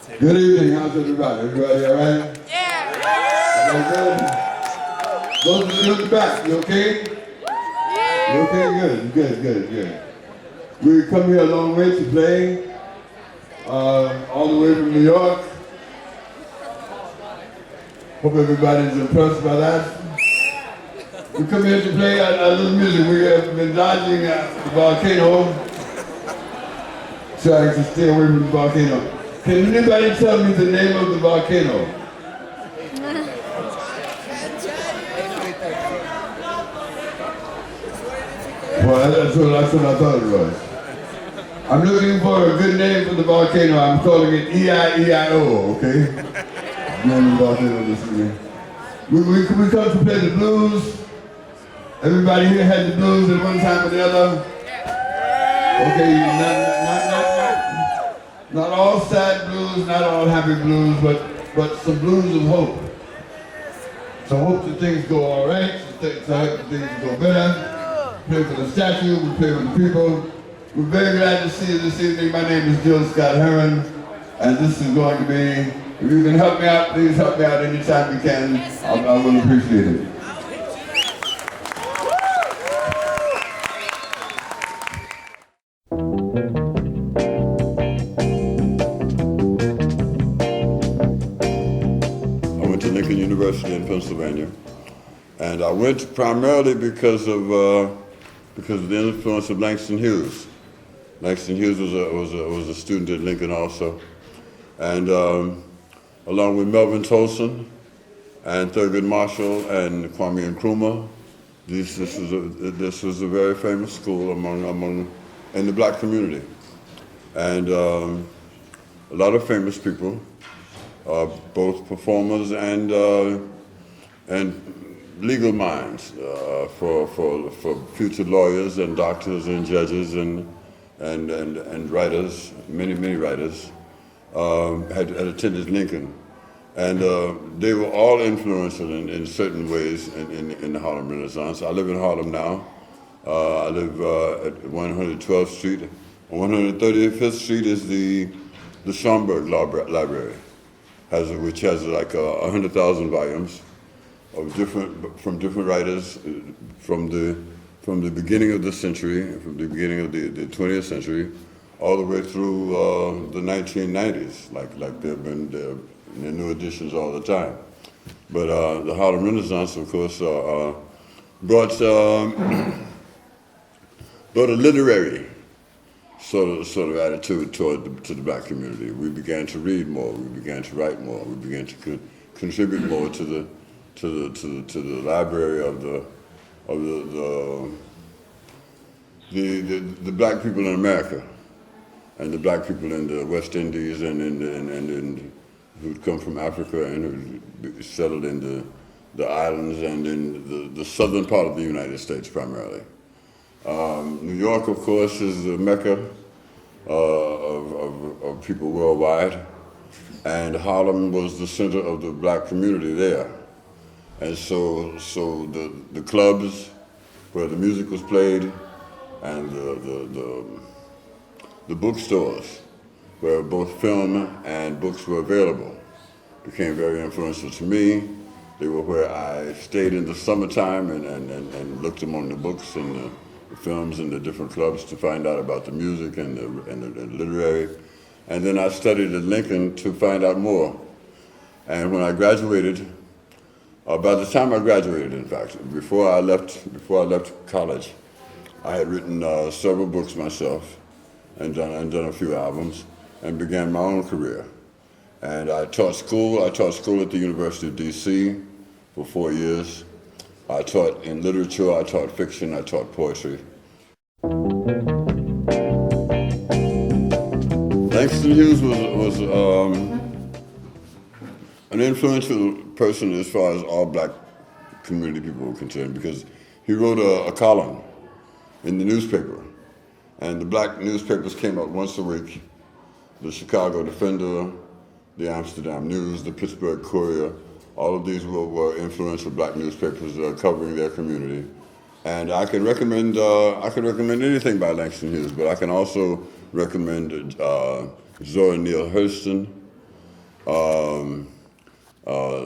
Good evening, how's everybody? Everybody all right? Those of you in the back, you okay? You okay? Good. We come here a long way to play, all the way from New York. Hope everybody's impressed by that. We come here to play a little music. We have been dodging the volcano, trying to stay away from the volcano. Can anybody tell me the name of the volcano? Well, that's what I thought it was. I'm looking for a good name for the volcano. I'm calling it E-I-E-I-O, okay? Name of the volcano this evening. We come to play the blues. Everybody here had the blues at one time or the other. Okay, not all sad blues, not all happy blues, but some blues of hope. So hope that things go all right, so hope that things go better. Pray for the statue, we pray for the people. We're very glad to see you this evening. My name is Gil Scott-Heron, and this is going to be, if you can help me out, please help me out anytime you can. I will appreciate it. University in Pennsylvania, and I went primarily because of the influence of Langston Hughes. Langston Hughes was a student at Lincoln also, and along with Melvin Tolson and Thurgood Marshall and Kwame Nkrumah, this was a very famous school in the black community, and a lot of famous people. Both performers and legal minds for future lawyers and doctors and judges and writers. Many writers had attended Lincoln, and they were all influential in certain ways in the Harlem Renaissance. I live in Harlem now. I live at 112th Street. On 135th Street is the Schomburg Library. Which has like 100,000 volumes of from different writers from the beginning of the century, from the beginning of the 20th century, all the way through the 1990s. Like there have been new editions all the time. But the Harlem Renaissance, of course, brought a literary sort of attitude to the black community. We began to read more. We began to write more. We began to contribute more to the library of the black people in America, and the black people in the West Indies and who'd come from Africa and who settled in the islands and in the southern part of the United States primarily. New York, of course, is the mecca of people worldwide, and Harlem was the center of the black community there. And so the clubs where the music was played and the bookstores where both film and books were available became very influential to me. They were where I stayed in the summertime and looked among the books and the films in the different clubs to find out about the music and the literary. And then I studied at Lincoln to find out more. And when I graduated, by the time I graduated, in fact, before I left college, I had written several books myself and done a few albums and began my own career. And I taught school at the University of DC for 4 years. I taught in literature, I taught fiction, I taught poetry. Langston Hughes was an influential person as far as all black community people were concerned, because he wrote a column in the newspaper, and the black newspapers came out once a week. The Chicago Defender, the Amsterdam News, the Pittsburgh Courier, all of these were influential black newspapers covering their community. And I can recommend anything by Langston Hughes, but I can also recommend Zora Neale Hurston, um, uh,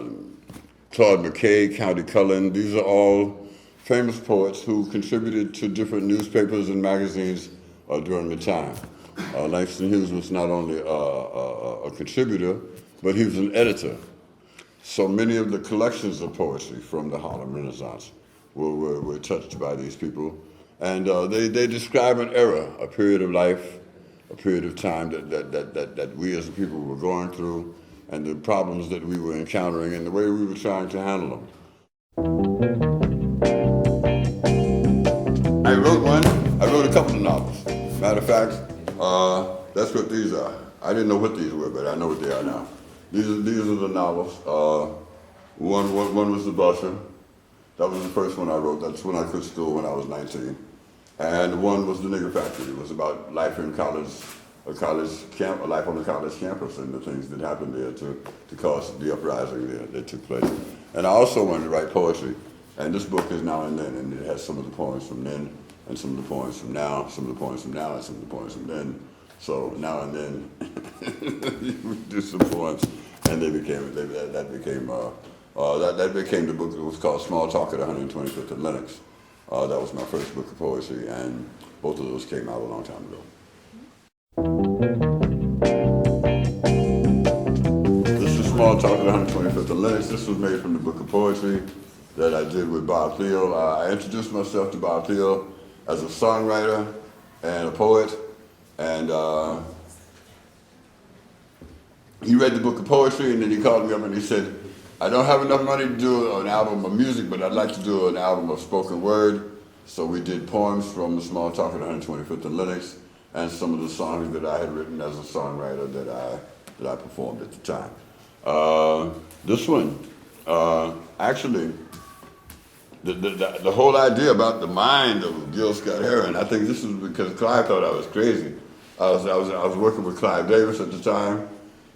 Claude McKay, County Cullen. These are all famous poets who contributed to different newspapers and magazines during the time. Langston Hughes was not only a contributor, but he was an editor. So many of the collections of poetry from the Harlem Renaissance were touched by these people. And they describe an era, a period of life, a period of time that we as a people were going through, and the problems that we were encountering and the way we were trying to handle them. I wrote a couple of novels. Matter of fact, that's what these are. I didn't know what these were, but I know what they are now. These are the novels. One was The Busher. That was the first one I wrote. That's when I quit school when I was 19. And one was The Nigger Factory. It was about life in college, life on the college campus and the things that happened there to cause the uprising there that took place. And I also wanted to write poetry. And this book is Now and Then, and it has some of the poems from then, and some of the poems from now, some of the poems from now, and some of the poems from then. So now and then, we do some poems, and that became the book that was called Small Talk at 125th and Lenox. That was my first book of poetry, and both of those came out a long time ago. This is Small Talk at 125th and Lenox. This was made from the book of poetry that I did with Bob Thiel. I introduced myself to Bob Thiel as a songwriter and a poet, and he read the book of poetry, and then he called me up and he said, I don't have enough money to do an album of music, but I'd like to do an album of spoken word. So we did poems from the Small Talk at 125th and Lenox, and some of the songs that I had written as a songwriter that I performed at the time. This one, actually, the whole idea about the mind of Gil Scott-Heron, I think this was because Clive thought I was crazy. I was working with Clive Davis at the time,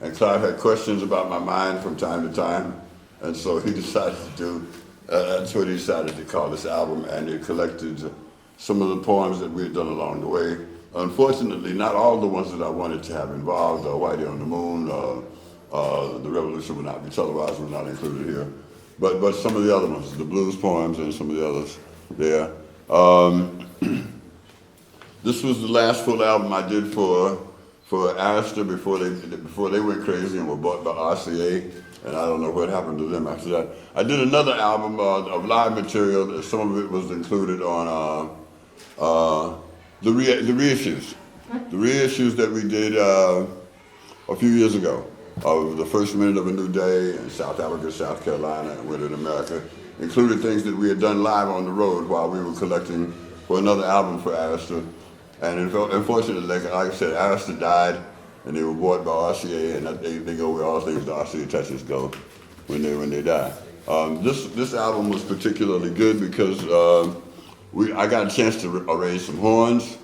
and Clive had questions about my mind from time to time, and so he decided to do, that's what he decided to call this album, and it collected some of the poems that we had done along the way. Unfortunately, not all the ones that I wanted to have involved, Whitey on the Moon, The Revolution Will Not Be Televised were not included here. But some of the other ones, the blues poems and some of the others there. This was the last full album I did for Arista before they went crazy and were bought by RCA, and I don't know what happened to them after that. I did another album of live material. Some of it was included on the reissues. The reissues that we did a few years ago. Of The First Minute of a New Day in South Africa, South Carolina, and Winter in America, included things that we had done live on the road while we were collecting for another album for Arista. And unfortunately, like I said, Arista died, and they were bought by RCA, and they go where all things the RCA touches go when they die. This album was particularly good because I got a chance to arrange some horns.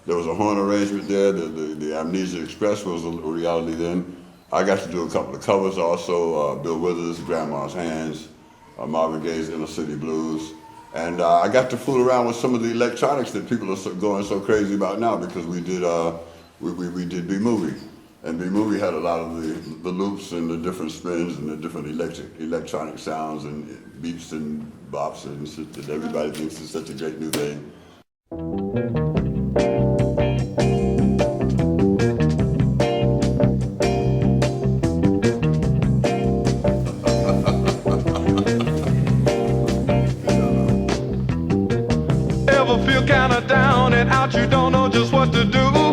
There was a horn arrangement there. The Amnesia Express was a reality then. I got to do a couple of covers also, Bill Withers, Grandma's Hands, Marvin Gaye's Inner City Blues. And I got to fool around with some of the electronics that people are going so crazy about now, because we did B-Movie. And B-Movie had a lot of the loops and the different spins and the different electronic sounds and beeps and bops and shit that everybody thinks is such a great new thing. Kinda down and out, you don't know just what to do.